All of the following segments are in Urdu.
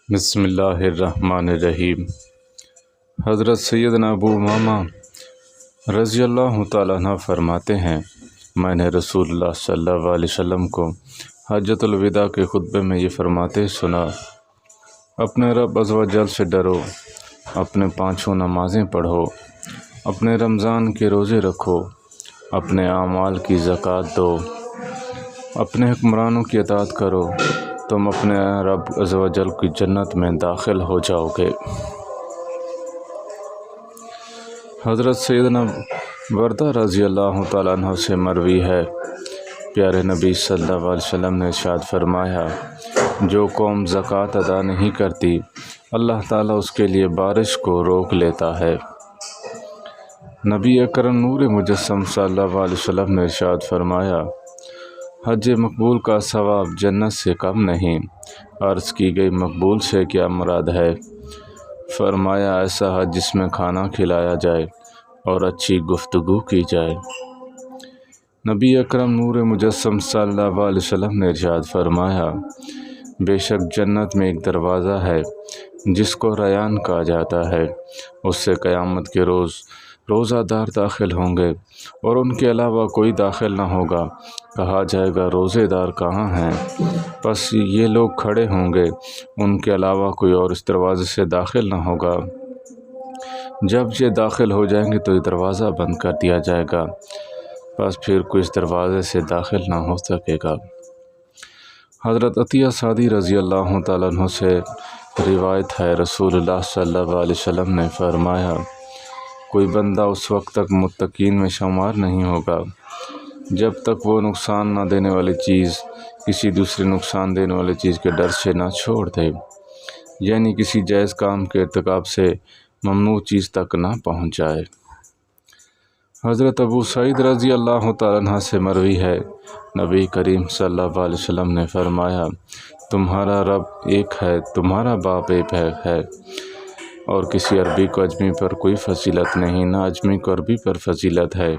بسم اللہ الرحمن الرحیم۔ حضرت سیدنا ابو امامہ رضی اللہ تعالیٰ عنہ فرماتے ہیں، میں نے رسول اللہ صلی اللہ علیہ وسلم کو حجۃ الوداع کے خطبے میں یہ فرماتے سنا، اپنے رب عز و جل سے ڈرو، اپنے پانچوں نمازیں پڑھو، اپنے رمضان کے روزے رکھو، اپنے اعمال کی زکوٰۃ دو، اپنے حکمرانوں کی اطاعت کرو، تم اپنے رب عز و جل کی جنت میں داخل ہو جاؤ گے۔ حضرت سیدنا بردہ رضی اللہ تعالیٰ عنہ سے مروی ہے، پیارے نبی صلی اللہ علیہ وسلم نے ارشاد فرمایا، جو قوم زکوٰۃ ادا نہیں کرتی، اللہ تعالیٰ اس کے لیے بارش کو روک لیتا ہے۔ نبی اکرم نور مجسم صلی اللہ علیہ وسلم نے ارشاد فرمایا، حج مقبول کا ثواب جنت سے کم نہیں۔ عرض کی گئی مقبول سے کیا مراد ہے؟ فرمایا ایسا حج جس میں کھانا کھلایا جائے اور اچھی گفتگو کی جائے۔ نبی اکرم نور مجسم صلی اللہ علیہ وسلم نے ارشاد فرمایا، بے شک جنت میں ایک دروازہ ہے جس کو ریان کہا جاتا ہے، اس سے قیامت کے روز روزہ دار داخل ہوں گے اور ان کے علاوہ کوئی داخل نہ ہوگا۔ کہا جائے گا روزے دار کہاں ہیں؟ پس یہ لوگ کھڑے ہوں گے، ان کے علاوہ کوئی اور اس دروازے سے داخل نہ ہوگا۔ جب یہ داخل ہو جائیں گے تو یہ دروازہ بند کر دیا جائے گا، پس پھر کوئی اس دروازے سے داخل نہ ہو سکے گا۔ حضرت عطیہ سعدی رضی اللہ تعالیٰ عنہ سے روایت ہے، رسول اللہ صلی اللہ علیہ وسلم نے فرمایا، کوئی بندہ اس وقت تک متقین میں شمار نہیں ہوگا جب تک وہ نقصان نہ دینے والی چیز کسی دوسری نقصان دینے والی چیز کے ڈر سے نہ چھوڑ دے، یعنی کسی جائز کام کے ارتکاب سے ممنوع چیز تک نہ پہنچ جائے۔ حضرت ابو سعید رضی اللہ تعالیٰ عنہ سے مروی ہے، نبی کریم صلی اللہ علیہ وسلم نے فرمایا، تمہارا رب ایک ہے، تمہارا باپ ایک ہے، اور کسی عربی کو اجمی پر کوئی فضیلت نہیں، نہ اجمی کو عربی پر فضیلت ہے،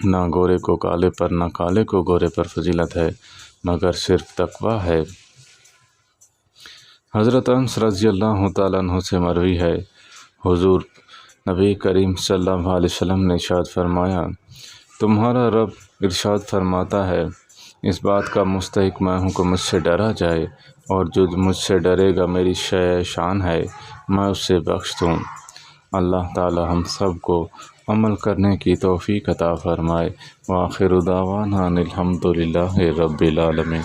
نہ گورے کو کالے پر، نہ کالے کو گورے پر فضیلت ہے، مگر صرف تقویٰ ہے۔ حضرت انس رضی اللہ تعالیٰ عنہ سے مروی ہے، حضور نبی کریم صلی اللہ علیہ وسلم نے ارشاد فرمایا، تمہارا رب ارشاد فرماتا ہے، اس بات کا مستحق میں ہوں کہ مجھ سے ڈرا جائے، اور جو مجھ سے ڈرے گا میری شان ہے میں اس سے بخش دوں۔ اللہ تعالی ہم سب کو عمل کرنے کی توفیق عطا فرمائے۔ وآخر دعوانا ان الحمد للہ رب العالمین۔